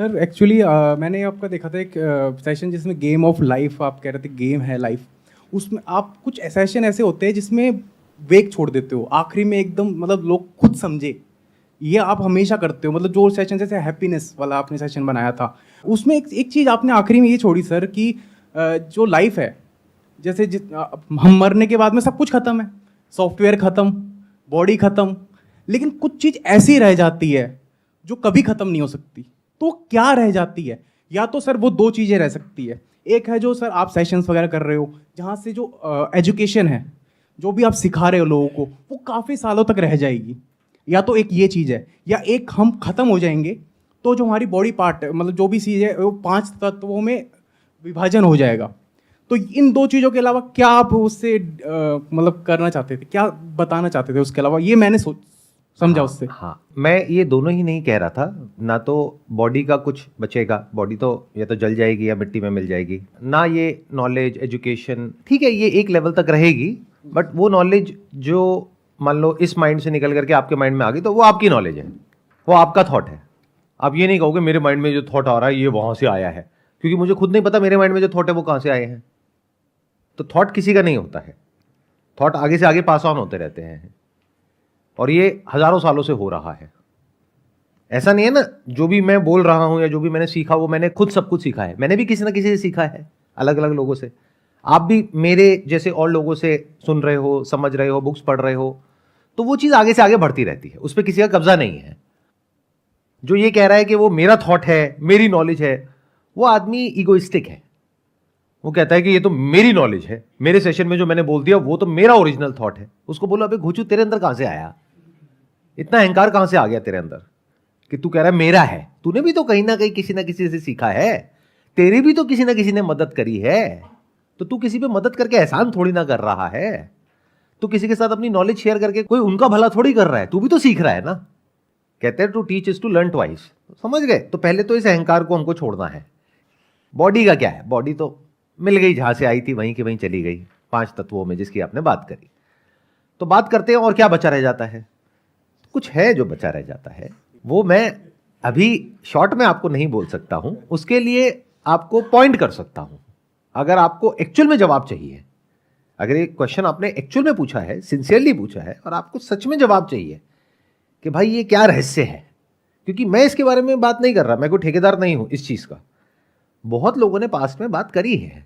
Sir actually मैंने आपका देखा था एक सेशन जिसमें गेम ऑफ लाइफ आप कह रहे थे, गेम है लाइफ। उसमें आप कुछ सेशन ऐसे होते हैं जिसमें वेग छोड़ देते हो आखिरी में एकदम, मतलब लोग खुद समझे। ये आप हमेशा करते हो, मतलब जो सेशन जैसे हैप्पीनेस वाला आपने सेशन बनाया था, उसमें एक चीज़ आपने आखिरी में ये छोड़ी सर कि जो लाइफ है, जैसे हम मरने के बाद में सब कुछ खत्म है, सॉफ्टवेयर खत्म, बॉडी खत्म, लेकिन कुछ चीज़ ऐसी रह जाती है जो कभी खत्म नहीं हो सकती। तो वो क्या रह जाती है? या तो सर वो दो चीज़ें रह सकती है। एक है जो सर आप सेशंस वगैरह कर रहे हो, जहाँ से जो एजुकेशन है, जो भी आप सिखा रहे हो लोगों को, वो काफ़ी सालों तक रह जाएगी। या तो एक ये चीज़ है, या एक हम खत्म हो जाएंगे तो जो हमारी बॉडी पार्ट है, मतलब जो भी चीज़ है, वो 5 तत्वों में विभाजन हो जाएगा। तो इन दो चीज़ों के अलावा क्या आप उससे मतलब करना चाहते थे, क्या बताना चाहते थे उसके अलावा? ये मैंने समझा हाँ, उससे। हाँ, मैं ये दोनों ही नहीं कह रहा था। ना तो बॉडी का कुछ बचेगा, बॉडी तो या तो जल जाएगी या मिट्टी में मिल जाएगी, ना ये नॉलेज एजुकेशन, ठीक है ये एक लेवल तक रहेगी, बट वो नॉलेज जो मान लो इस माइंड से निकल करके आपके माइंड में आ गई तो वो आपकी नॉलेज है, वो आपका थॉट है। आप ये नहीं कहोगे मेरे माइंड में जो थॉट आ रहा है ये वहाँ से आया है, क्योंकि मुझे खुद नहीं पता मेरे माइंड में जो थॉट है वो कहाँ से आए हैं। तो थॉट किसी का नहीं होता है, थॉट आगे से आगे पास ऑन होते रहते हैं, और ये हजारों सालों से हो रहा है। ऐसा नहीं है ना, जो भी मैं बोल रहा हूं या जो भी मैंने सीखा वो मैंने खुद सब कुछ सीखा है, मैंने भी किसी ना किसी से सीखा है, अलग अलग लोगों से। आप भी मेरे जैसे और लोगों से सुन रहे हो, समझ रहे हो, बुक्स पढ़ रहे हो, तो वो चीज आगे से आगे बढ़ती रहती है, उस पर किसी का कब्जा नहीं है। जो ये कह रहा है कि वो मेरा थॉट है, मेरी नॉलेज है, वो आदमी इगोइस्टिक है। वो कहता है कि ये तो मेरी नॉलेज है, मेरे सेशन में जो मैंने बोल दिया वो तो मेरा ओरिजिनल थॉट है। उसको बोलो अबे घुचू, तेरे अंदर कहां से आया, इतना अहंकार कहां से आ गया तेरे अंदर कि तू कह रहा है मेरा है? तूने भी तो कहीं ना कहीं किसी ना किसी से सीखा है, तेरी भी तो किसी ना किसी ने मदद करी है। तो तू किसी पे मदद करके एहसान थोड़ी ना कर रहा है, तू किसी के साथ अपनी नॉलेज शेयर करके कोई उनका भला थोड़ी कर रहा है, तू भी तो सीख रहा है ना। कहते हैं to teach is to learn twice. समझ गए? तो पहले तो इस अहंकार को हमको छोड़ना है। बॉडी का क्या है, बॉडी तो मिल गई, जहां से आई थी वहीं की वहीं चली गई, 5 तत्वों में जिसकी आपने बात करी। तो बात करते हैं और क्या बचा रह जाता है। कुछ है जो बचा रह जाता है, वो मैं अभी शॉर्ट में आपको नहीं बोल सकता हूं, उसके लिए आपको पॉइंट कर सकता हूं। अगर आपको एक्चुअल में जवाब चाहिए, अगर एक क्वेश्चन आपने एक्चुअल में पूछा है, सिंसियरली पूछा है, और आपको सच में जवाब चाहिए कि भाई ये क्या रहस्य है, क्योंकि मैं इसके बारे में बात नहीं कर रहा, मैं कोई ठेकेदार नहीं हूं इस चीज का। बहुत लोगों ने पास्ट में बात करी है,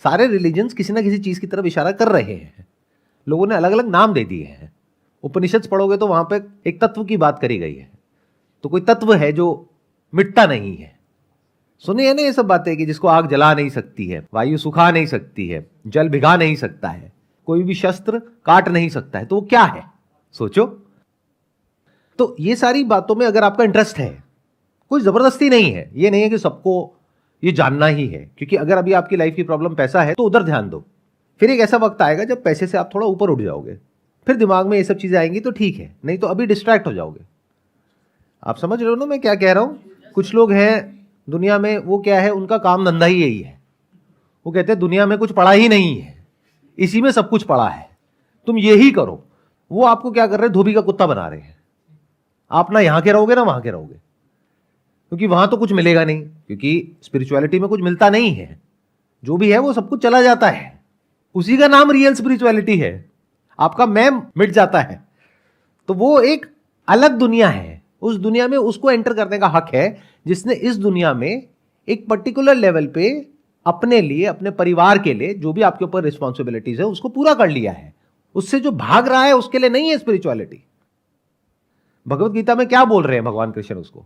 सारे रिलीजन्स किसी ना किसी चीज की तरफ इशारा कर रहे हैं, लोगों ने अलग अलग नाम दे दिए हैं। उपनिषद पढ़ोगे तो वहां पे एक तत्व की बात करी गई है, तो कोई तत्व है जो मिटता नहीं है। सुनिए ना ये सब बातें कि जिसको आग जला नहीं सकती है, वायु सुखा नहीं सकती है, जल भिगा नहीं सकता है, कोई भी शस्त्र काट नहीं सकता है, तो वो क्या है सोचो। तो ये सारी बातों में अगर आपका इंटरेस्ट है, कोई जबरदस्ती नहीं है, ये नहीं है कि सबको ये जानना ही है, क्योंकि अगर अभी आपकी लाइफ की प्रॉब्लम पैसा है तो उधर ध्यान दो। फिर एक ऐसा वक्त आएगा जब पैसे से आप थोड़ा ऊपर उठ जाओगे, फिर दिमाग में ये सब चीजें आएंगी तो ठीक है, नहीं तो अभी डिस्ट्रैक्ट हो जाओगे। आप समझ रहे हो ना मैं क्या कह रहा हूं? कुछ लोग हैं दुनिया में, वो क्या है, उनका काम धंधा ही यही है। वो कहते हैं दुनिया में कुछ पड़ा ही नहीं है, इसी में सब कुछ पड़ा है, तुम यही करो। वो आपको क्या कर रहे हैं, धोबी का कुत्ता बना रहे हैं। आप ना यहां के रहोगे ना वहां के रहोगे, क्योंकि वहां तो कुछ मिलेगा नहीं, क्योंकि स्पिरिचुअलिटी में कुछ मिलता नहीं है। जो भी है वो सब कुछ चला जाता है, उसी का नाम रियल स्पिरिचुअलिटी है। आपका मैं मिट जाता है, तो वो एक अलग दुनिया है। उस दुनिया में उसको एंटर करने का हक है जिसने इस दुनिया में एक पर्टिकुलर लेवल पे अपने लिए, अपने परिवार के लिए जो भी आपके ऊपर रिस्पॉन्सिबिलिटीज है उसको पूरा कर लिया है। उससे जो भाग रहा है उसके लिए नहीं है स्पिरिचुअलिटी। भगवत गीता में क्या बोल रहे हैं भगवान कृष्ण उसको,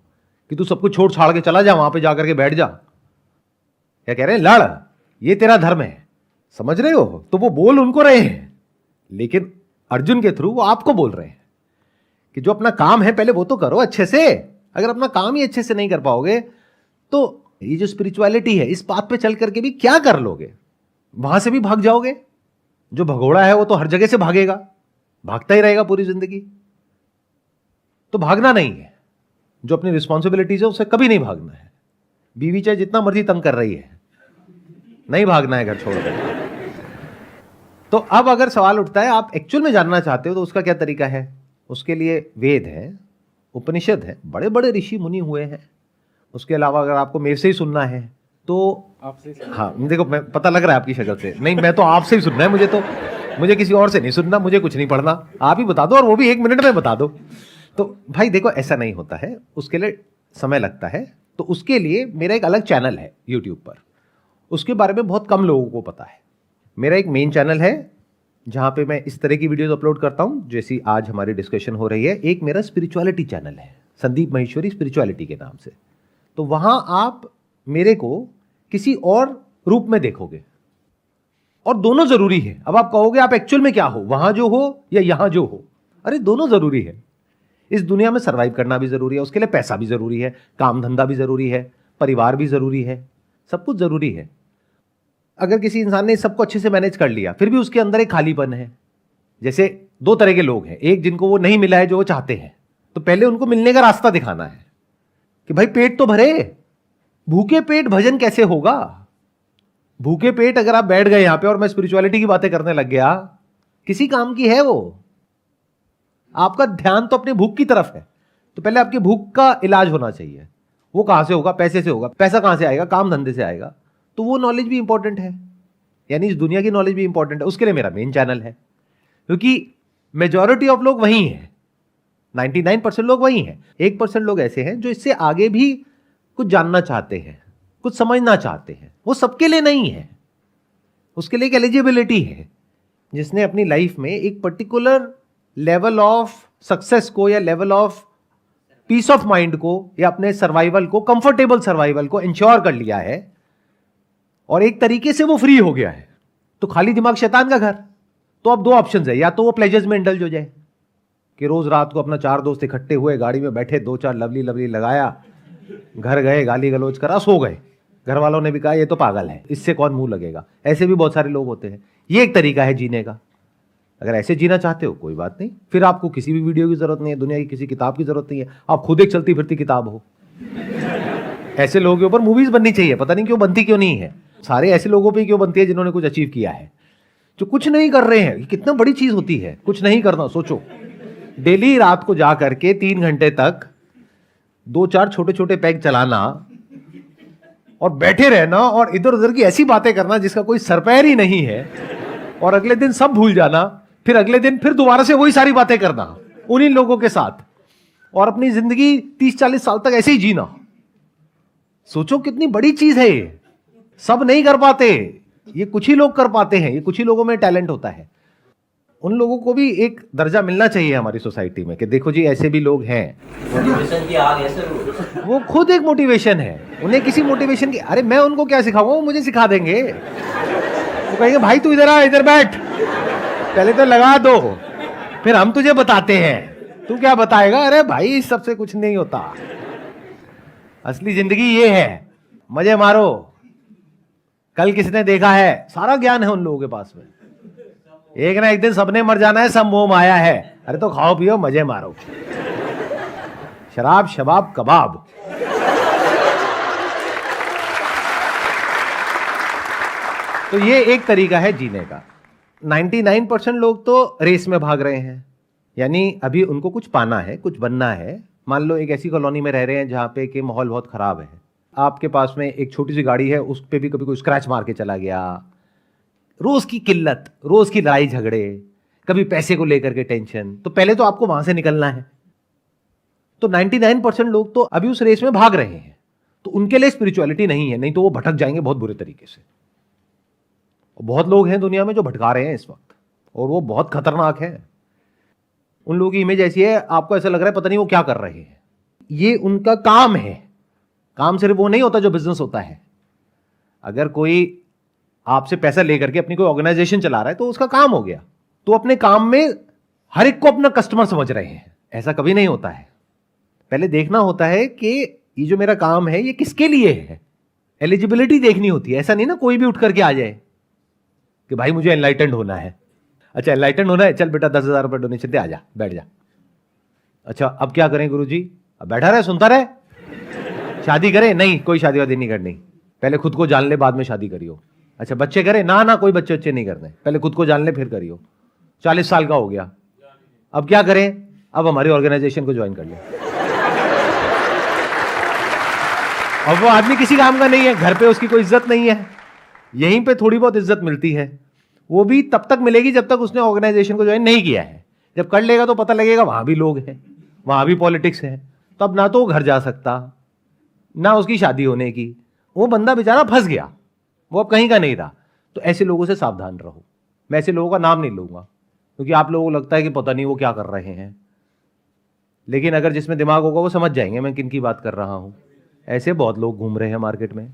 कि तू सब कुछ छोड़ छाड़ के चला जा, वहां पे जाकर के बैठ जा। क्या कह रहे हैं? लड़, ये तेरा धर्म है। समझ रहे हो? तो वो बोल उनको रहे हैं, लेकिन अर्जुन के थ्रू वो आपको बोल रहे हैं कि जो अपना काम है पहले वो तो करो अच्छे से। अगर अपना काम ही अच्छे से नहीं कर पाओगे तो ये जो स्पिरिचुअलिटी है इस पाथ पे चल करके भी क्या कर लोगे? वहां से भी भाग जाओगे। जो भगोड़ा है वो तो हर जगह से भागेगा, भागता ही रहेगा पूरी जिंदगी। तो भागना नहीं है, जो अपनी रिस्पॉन्सिबिलिटीज है उससे कभी नहीं भागना है। बीवी चाहे जितना मर्जी तंग कर रही है, नहीं भागना है घर छोड़कर। तो अब अगर सवाल उठता है आप एक्चुअल में जानना चाहते हो तो उसका क्या तरीका है? उसके लिए वेद है, उपनिषद है, बड़े बड़े ऋषि मुनि हुए हैं, उसके अलावा अगर आपको मेरे से ही सुनना है तो आपसे हाँ, देखो मैं पता लग रहा है आपकी शक्ल से, नहीं मैं तो आपसे ही सुनना है मुझे किसी और से नहीं सुनना, मुझे कुछ नहीं पढ़ना, आप ही बता दो और वो भी 1 मिनट में बता दो। तो भाई देखो ऐसा नहीं होता है, उसके लिए समय लगता है। तो उसके लिए मेरा एक अलग चैनल है यूट्यूब पर, उसके बारे में बहुत कम लोगों को पता है। मेरा एक मेन चैनल है जहाँ पे मैं इस तरह की वीडियोस अपलोड करता हूँ जैसी आज हमारी डिस्कशन हो रही है। एक मेरा स्पिरिचुअलिटी चैनल है, संदीप महेश्वरी स्पिरिचुअलिटी के नाम से। तो वहाँ आप मेरे को किसी और रूप में देखोगे, और दोनों जरूरी है। अब आप कहोगे आप एक्चुअल में क्या हो, वहां जो हो या यहां जो हो, अरे दोनों जरूरी है। इस दुनिया में सरवाइव करना भी जरूरी है, उसके लिए पैसा भी जरूरी है, काम धंधा भी जरूरी है, परिवार भी जरूरी है, सब कुछ जरूरी है। अगर किसी इंसान ने सबको अच्छे से मैनेज कर लिया फिर भी उसके अंदर एक खालीपन है। जैसे 2 तरह के लोग हैं, एक जिनको वो नहीं मिला है जो वो चाहते हैं, तो पहले उनको मिलने का रास्ता दिखाना है कि भाई पेट तो भरे, भूखे पेट भजन कैसे होगा। भूखे पेट अगर आप बैठ गए यहां पे और मैं स्पिरिचुअलिटी की बातें करने लग गया, किसी काम की है वो? आपका ध्यान तो अपने भूख की तरफ है, तो पहले आपकी भूख का इलाज होना चाहिए। वो कहां से होगा? पैसे से होगा। पैसा कहां से आएगा? काम धंधे से आएगा। तो वो नॉलेज भी इंपॉर्टेंट है, यानी इस दुनिया की नॉलेज भी इंपॉर्टेंट है। उसके लिए मेरा मेन चैनल है, क्योंकि मेजॉरिटी ऑफ लोग वही हैं, 99% लोग वही हैं। 1% लोग ऐसे हैं जो इससे आगे भी कुछ जानना चाहते हैं, कुछ समझना चाहते हैं। वो सबके लिए नहीं है, उसके लिए एक एलिजिबिलिटी है, जिसने अपनी लाइफ में एक पर्टिकुलर लेवल ऑफ सक्सेस को या level of peace of mind को या अपने सर्वाइवल को, कंफर्टेबल सर्वाइवल को इंश्योर कर लिया है और एक तरीके से वो फ्री हो गया है। तो खाली दिमाग शैतान का घर। तो अब 2 ऑप्शंस है, या तो वो प्लेजर्स में इंडल्ज हो जाए कि रोज रात को अपना 4 दोस्त इकट्ठे हुए, गाड़ी में बैठे, 2-4 लवली लवली लगाया, घर गए, गाली गलौज करा, सो गए। घर वालों ने भी कहा ये तो पागल है, इससे कौन मुंह लगेगा। ऐसे भी बहुत सारे लोग होते हैं। ये एक तरीका है जीने का। अगर ऐसे जीना चाहते हो कोई बात नहीं, फिर आपको किसी भी वीडियो की जरूरत नहीं है, दुनिया की किसी किताब की जरूरत नहीं है, आप खुद एक चलती फिरती किताब हो। ऐसे लोगों के ऊपर मूवीज बननी चाहिए, पता नहीं क्यों बनती क्यों नहीं है। सारे ऐसे लोगों पे क्यों बनती है जिन्होंने कुछ अचीव किया है, जो कुछ नहीं कर रहे हैं। ये कितना बड़ी चीज होती है कुछ नहीं करना। सोचो, डेली रात को जा करके 3 घंटे तक 2-4 छोटे छोटे पैग चलाना और बैठे रहना और इधर उधर की ऐसी बातें करना जिसका कोई सरपैर ही नहीं है, और अगले दिन सब भूल जाना, फिर अगले दिन फिर दोबारा से वही सारी बातें करना उन्हीं लोगों के साथ, और अपनी जिंदगी 30-40 साल तक ऐसे ही जीना। सोचो कितनी बड़ी चीज है ये। सब नहीं कर पाते, ये कुछ ही लोग कर पाते हैं, ये कुछ ही लोगों में टैलेंट होता है। उन लोगों को भी एक दर्जा मिलना चाहिए हमारी सोसाइटी में कि देखो जी ऐसे भी लोग हैं। मोटिवेशन की आग है सर वो खुद एक मोटिवेशन है, उन्हें किसी मोटिवेशन की, अरे मैं उनको क्या सिखाऊंगा, वो मुझे सिखा देंगे। वो कहेंगे भाई तू इधर आ, इधर बैठ, पहले तो लगा दो, फिर हम तुझे बताते हैं। तू क्या बताएगा? अरे भाई इस सबसे कुछ नहीं होता, असली जिंदगी ये है, मजे मारो। कल किसने देखा है, सारा ज्ञान है उन लोगों के पास में। एक ना एक दिन सबने मर जाना है, सब मोह माया है। अरे तो खाओ पियो मजे मारो, शराब शबाब कबाब। तो ये एक तरीका है जीने का। 99% लोग तो रेस में भाग रहे हैं, यानी अभी उनको कुछ पाना है, कुछ बनना है। मान लो एक ऐसी कॉलोनी में रह रहे हैं जहां पे कि माहौल बहुत खराब है, आपके पास में एक छोटी सी गाड़ी है, उस पे भी कभी कोई स्क्रैच मार के चला गया, रोज की किल्लत, रोज की लड़ाई झगड़े, कभी पैसे को लेकर के टेंशन, तो पहले तो आपको वहां से निकलना है। तो 99% लोग तो अभी उस रेस में भाग रहे हैं, तो उनके लिए स्पिरिचुअलिटी नहीं है, नहीं तो वो भटक जाएंगे बहुत बुरे तरीके से। बहुत लोग हैं दुनिया में जो भटका रहे हैं इस वक्त, और वो बहुत खतरनाक है। उन लोगों की इमेज ऐसी है, आपको ऐसा लग रहा है पता नहीं वो क्या कर रहे हैं। ये उनका काम है। काम सिर्फ वो नहीं होता जो बिजनेस होता है। अगर कोई आपसे पैसा लेकर के अपनी कोई ऑर्गेनाइजेशन चला रहा है तो उसका काम हो गया। तो अपने काम में हर एक को अपना कस्टमर समझ रहे हैं, ऐसा कभी नहीं होता है। पहले देखना होता है कि ये जो मेरा काम है ये किसके लिए है, एलिजिबिलिटी देखनी होती है। ऐसा नहीं ना कोई भी उठ करके आ जाए कि भाई मुझे एनलाइटेंड होना है। अच्छा एनलाइटेंड होना है, चल बेटा 10,000 रुपये डोनेशन दे, आ जा, बैठ जा। अच्छा अब क्या करें गुरुजी? अब बैठा रहे, सुनता रहे। शादी करें? नहीं, कोई शादी वादी नहीं करनी, पहले खुद को जान ले बाद में शादी करियो। अच्छा बच्चे करें? ना ना कोई बच्चे बच्चे नहीं करने, पहले खुद को जान ले फिर करियो। 40 साल का हो गया, अब क्या करें? अब हमारी ऑर्गेनाइजेशन को ज्वाइन कर ले। और वो आदमी किसी काम का नहीं है, घर पे उसकी कोई इज्जत नहीं है, यहीं पे थोड़ी बहुत इज्जत मिलती है, वो भी तब तक मिलेगी जब तक उसने ऑर्गेनाइजेशन को ज्वाइन नहीं किया है। जब कर लेगा तो पता लगेगा वहां भी लोग हैं, वहां भी पॉलिटिक्स है, तब ना तो वो घर जा सकता, ना उसकी शादी होने की, वो बंदा बेचारा फंस गया, वो अब कहीं का नहीं रहा। तो ऐसे लोगों से सावधान रहो। मैं ऐसे लोगों का नाम नहीं लूंगा क्योंकि आप लोगों को लगता है कि पता नहीं वो क्या कर रहे हैं, लेकिन अगर जिसमें दिमाग होगा वो समझ जाएंगे मैं किन की बात कर रहा हूं। ऐसे बहुत लोग घूम रहे हैं मार्केट में।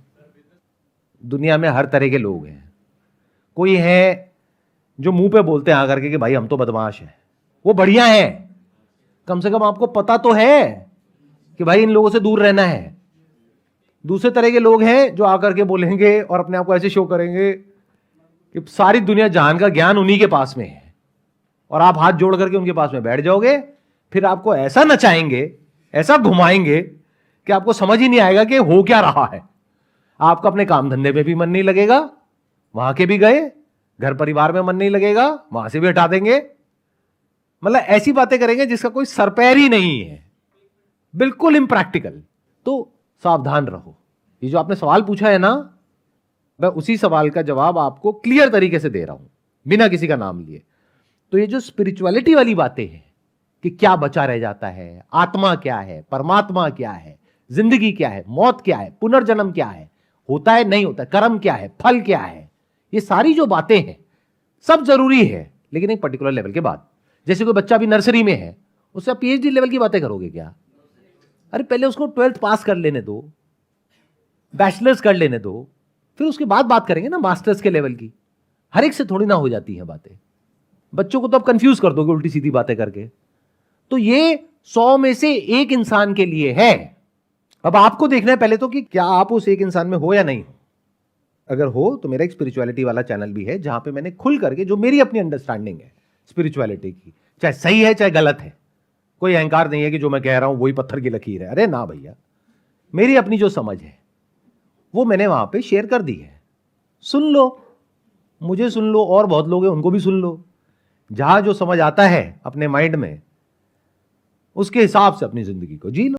दुनिया में हर तरह के लोग हैं। कोई है जो मुंह पे बोलते हैं आकर के भाई हम तो बदमाश हैं, वो बढ़िया है, कम से कम आपको पता तो है कि भाई इन लोगों से दूर रहना है। दूसरे तरह के लोग हैं जो आकर के बोलेंगे और अपने आप को ऐसे शो करेंगे कि सारी दुनिया जहान का ज्ञान उन्हीं के पास में है, और आप हाथ जोड़ करके उनके पास में बैठ जाओगे, फिर आपको ऐसा नचाएंगे, ऐसा घुमाएंगे कि आपको समझ ही नहीं आएगा कि हो क्या रहा है। आपका अपने काम धंधे में भी मन नहीं लगेगा, वहां के भी गए, घर परिवार में मन नहीं लगेगा, वहां से भी हटा देंगे। मतलब ऐसी बातें करेंगे जिसका कोई सरपैर ही नहीं है, बिल्कुल इम्प्रैक्टिकल। तो सावधान रहो। ये जो आपने सवाल पूछा है ना, मैं उसी सवाल का जवाब आपको क्लियर तरीके से दे रहा हूं, बिना किसी का नाम लिए। तो ये जो स्पिरिचुअलिटी वाली बातें हैं कि क्या बचा रह जाता है, आत्मा क्या है, परमात्मा क्या है, जिंदगी क्या है, मौत क्या है, पुनर्जन्म क्या है, होता है नहीं होता, कर्म क्या है, फल क्या है, ये सारी जो बातें हैं सब जरूरी है, लेकिन एक पर्टिकुलर लेवल के बाद। जैसे कोई बच्चा भी नर्सरी में है, उससे आप पीएचडी लेवल की बातें करोगे क्या? अरे पहले उसको 12th पास कर लेने दो, बैचलर्स कर लेने दो, फिर उसके बाद बात करेंगे ना मास्टर्स के लेवल की। हर एक से थोड़ी ना हो जाती हैं बातें। बच्चों को तो आप कंफ्यूज कर दोगे उल्टी सीधी बातें करके। तो ये 100 में से एक इंसान के लिए है। अब आपको देखना है पहले तो कि क्या आप उस एक इंसान में हो या नहीं हो। अगर हो तो मेरा एक स्पिरिचुअलिटी वाला चैनल भी है जहां पे मैंने खुल करके जो मेरी अपनी अंडरस्टैंडिंग है स्पिरिचुअलिटी की, चाहे सही है चाहे गलत है, कोई अहंकार नहीं है कि जो मैं कह रहा हूं वही पत्थर की लकीर है। अरे ना भैया, मेरी अपनी जो समझ है वो मैंने वहां पे शेयर कर दी है। सुन लो, मुझे सुन लो, और बहुत लोग हैं उनको भी सुन लो। जहां जो समझ आता है अपने माइंड में, उसके हिसाब से अपनी जिंदगी को जी लो।